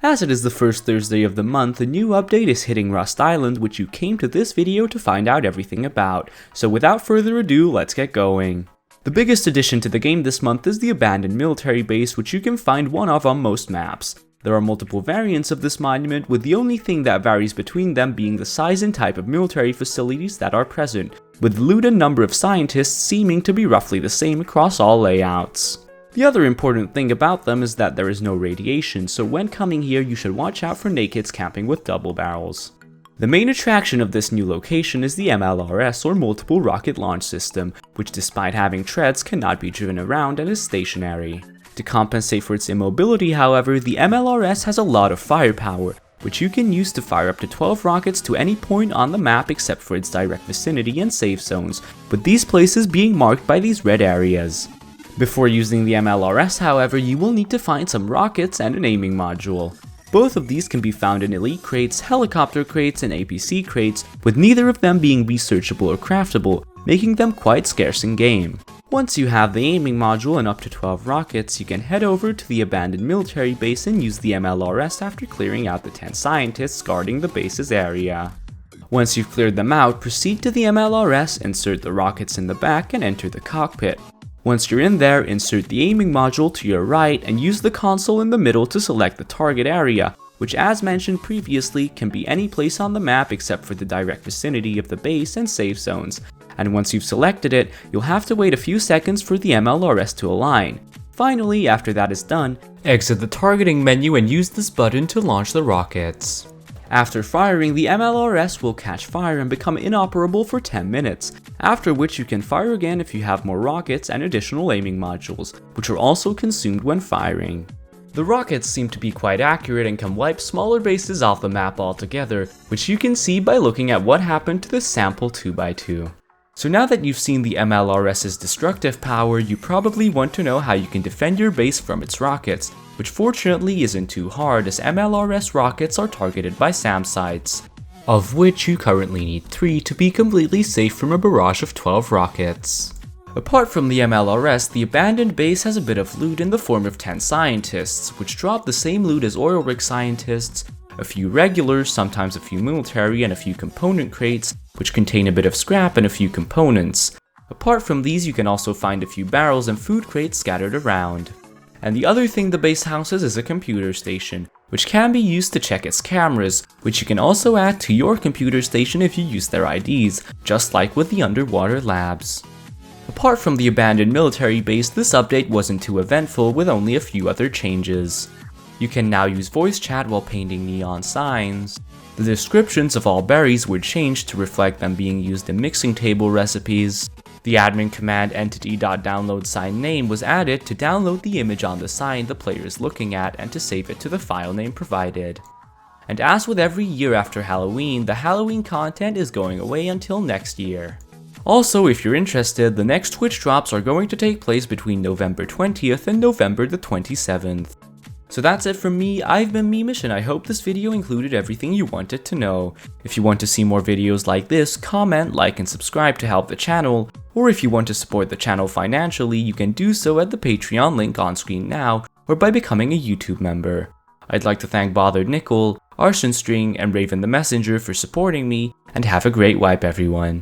As it is the first Thursday of the month, a new update is hitting Rust Island, which you came to this video to find out everything about. So without further ado, let's get going. The biggest addition to the game this month is the abandoned military base, which you can find one of on most maps. There are multiple variants of this monument, with the only thing that varies between them being the size and type of military facilities that are present, with loot and number of scientists seeming to be roughly the same across all layouts. The other important thing about them is that there is no radiation, so when coming here you should watch out for nakeds camping with double barrels. The main attraction of this new location is the MLRS, or Multiple Rocket Launch System, which despite having treads cannot be driven around and is stationary. To compensate for its immobility, however, the MLRS has a lot of firepower, which you can use to fire up to 12 rockets to any point on the map except for its direct vicinity and safe zones, with these places being marked by these red areas. Before using the MLRS, however, you will need to find some rockets and an aiming module. Both of these can be found in elite crates, helicopter crates, and APC crates, with neither of them being researchable or craftable, making them quite scarce in game. Once you have the aiming module and up to 12 rockets, you can head over to the abandoned military base and use the MLRS after clearing out the 10 scientists guarding the base's area. Once you've cleared them out, proceed to the MLRS, insert the rockets in the back, and enter the cockpit. Once you're in there, insert the aiming module to your right and use the console in the middle to select the target area, which as mentioned previously can be any place on the map except for the direct vicinity of the base and safe zones. And once you've selected it, you'll have to wait a few seconds for the MLRS to align. Finally, after that is done, exit the targeting menu and use this button to launch the rockets. After firing, the MLRS will catch fire and become inoperable for 10 minutes, after which you can fire again if you have more rockets and additional aiming modules, which are also consumed when firing. The rockets seem to be quite accurate and can wipe smaller bases off the map altogether, which you can see by looking at what happened to the sample 2x2. So now that you've seen the MLRS's destructive power, you probably want to know how you can defend your base from its rockets, which fortunately isn't too hard as MLRS rockets are targeted by SAM sites, of which you currently need 3 to be completely safe from a barrage of 12 rockets. Apart from the MLRS, the abandoned base has a bit of loot in the form of 10 scientists, which drop the same loot as oil rig scientists, a few regulars, sometimes a few military, and a few component crates, which contain a bit of scrap and a few components. Apart from these, you can also find a few barrels and food crates scattered around. And the other thing the base houses is a computer station, which can be used to check its cameras, which you can also add to your computer station if you use their IDs, just like with the underwater labs. Apart from the abandoned military base, this update wasn't too eventful with only a few other changes. You can now use voice chat while painting neon signs. The descriptions of all berries were changed to reflect them being used in mixing table recipes. The admin command entity.download sign name was added to download the image on the sign the player is looking at and to save it to the file name provided. And as with every year after Halloween, the Halloween content is going away until next year. Also, if you're interested, the next Twitch drops are going to take place between November 20th and November the 27th. So that's it from me. I've been Meemish, and I hope this video included everything you wanted to know. If you want to see more videos like this, comment, like, and subscribe to help the channel, or if you want to support the channel financially, you can do so at the Patreon link on screen now, or by becoming a YouTube member. I'd like to thank Bothered Nickel, Arson String, and Raven the Messenger for supporting me, and have a great wipe everyone.